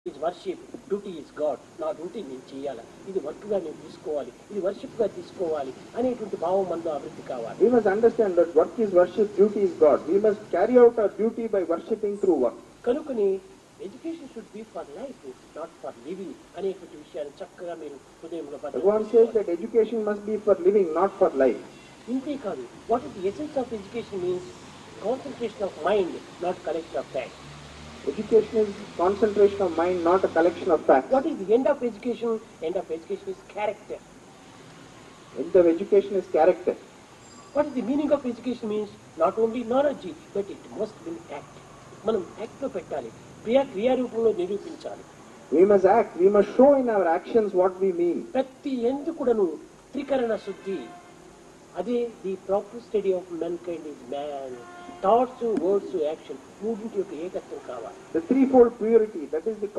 is worship, duty is God. నా duty నేను చేయాలి, ఇది వర్క్గా నేను తీసుకోవాలి, ఇది వర్షిప్గా తీసుకోవాలి అనేటువంటి భావం మనలో అభివృద్ధి కావాలి. We must understand that work is worship, duty is God. We must carry out our duty by worshipping through work. కనుకని education should be for life, not for living అనేటువంటి విషయాన్ని చక్కగా మీరు హృదయంలో Bhagavan says that education must be for living, not for life. ఇంతే కాదు, what is the essence of education means concentration of mind, not collection of facts. Education is concentration of mind, not a collection of facts. What is the end of education? End of education is character. End of education is character. What is the meaning of education means? Not only knowledge, but it must be act. మనం act లో పెట్టాలి, క్రియా రూపంలో నిరూపించాలి. We must act, we must show in our actions what we mean. ప్రతి ఎందు కూడాను త్రికరణ శుద్ధి, అదే the proper study of men kind is man. Thoughts, words, action మూడింటి యొక్క ఏకత్వం కావాలి. The threefold purity, that is the